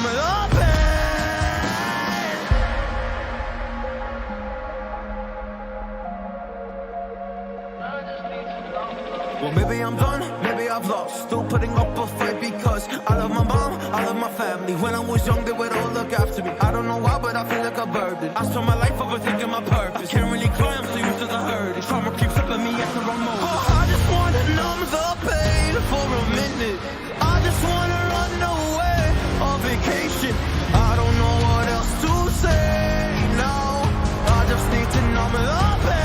numb the pain. Well, maybe I'm done, maybe I've lost. Still putting up a fight because I love my mom, I love my family. When I was young, they would all look after me. I don't know why, but I feel like a burden. I spent my life overthinking my purpose. Can't really cry, I'm still used to the hurt. Trauma keeps up at me at the wrong moment. Oh, I just wanna numb the pain for a minute. I just wanna run away on vacation. I don't know what else to say now. I just need to numb the pain.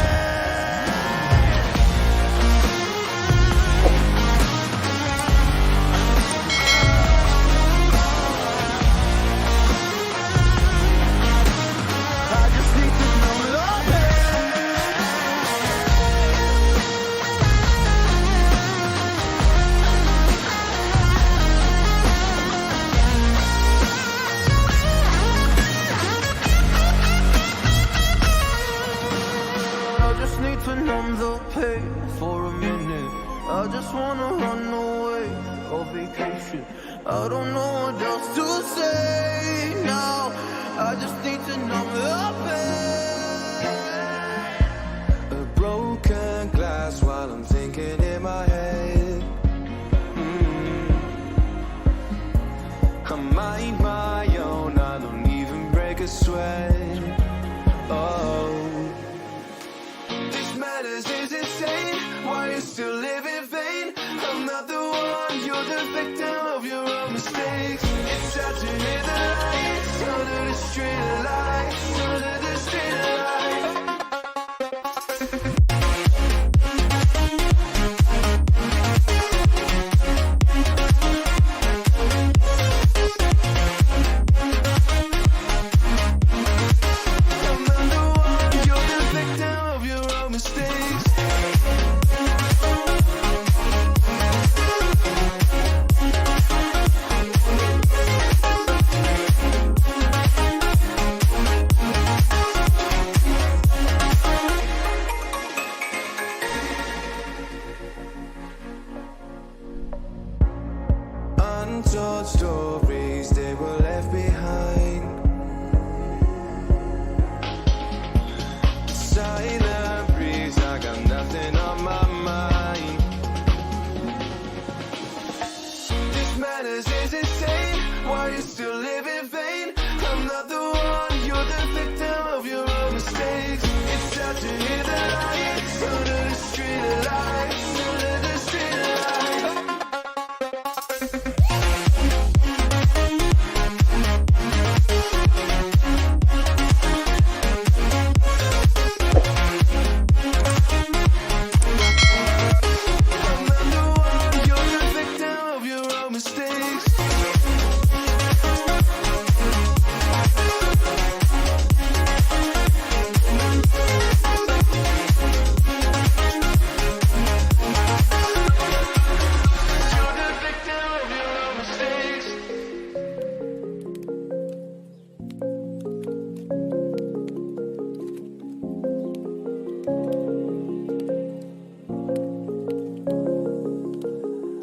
Numb the pain for a minute. I just wanna run away on vacation. I don't know what else to say now. I just need to numb the pain. A broken glass while I'm thinking in my head. I mind my own, I don't even break a sweat. Oh, is insane. Why you still live in vain? I'm not the one, you're the victim of your own mistakes. It's sad to hear the lights under the street lights, under the street lights. Untold stories, they were left behind. Silent breeze, I got nothing on my mind. This madness is insane. Why you still live in vain? I'm not the one, you're the victim of your own mistakes. It's sad to hear the lights under the street lights, under the street lights.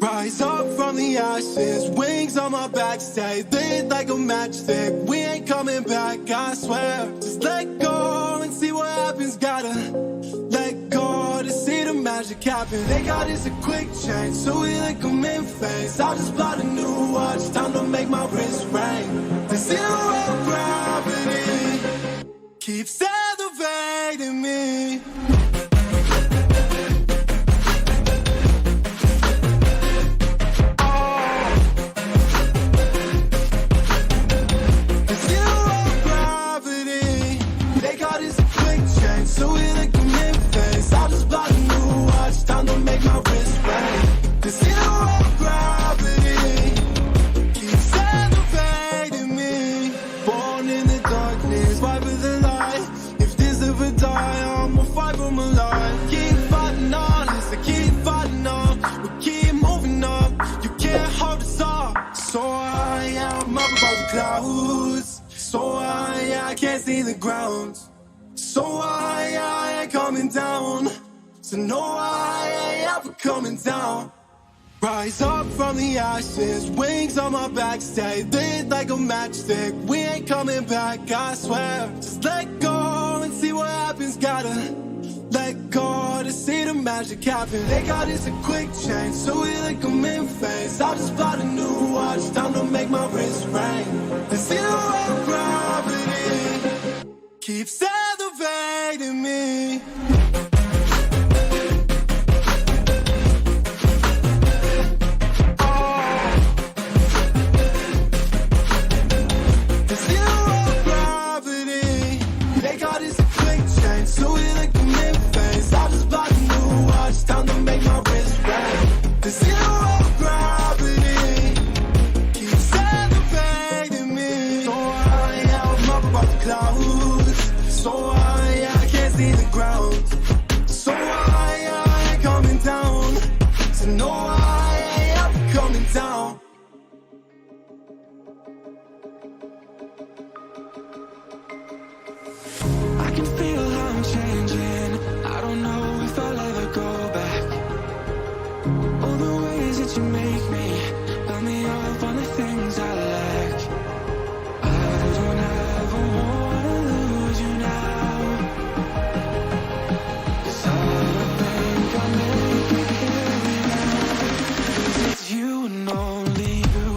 Rise up from the ashes, wings on my back, stay lit like a matchstick. We ain't coming back, I swear. Just let go and see what happens. Gotta let go to see the magic happen. They got us a quick change, so we like them in phase. I just bought a new watch, time to make my wrist ring. The zero gravity keeps elevating me. So we like them in face. I just bought a new watch, time to make my wrist ring. The zero gravity keeps elevating me. Born in the darkness, fight with the light. If this ever die, I'ma fight for my life. Keep fighting on, I keep fighting on. We keep moving up, you can't hold us up. So I am up above the clouds. So I can't see the ground. So I ain't coming down. So no, I ain't ever coming down. Rise up from the ashes, wings on my back, stay lit like a matchstick. We ain't coming back, I swear. Just let go and see what happens. Gotta let go to see the magic happen. They got us a quick change, so we like them in phase. I just bought a new watch, time to make my wrist ring. The zero gravity keeps elevating me. Time to make my wrist ring. The zero gravity keeps elevating me. So I'm up above the clouds. So I can't see the ground. So I ain't coming down. So no, I ain't coming down. I can feel how I'm changing. I don't know if I'll ever go back. All the ways that you make me, build me up on the things I lack. I don't ever wanna lose you now. 'Cause I think I'll make it here now. 'Cause it's you and only you.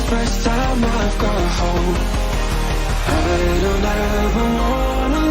First time I've got hope. I don't ever wanna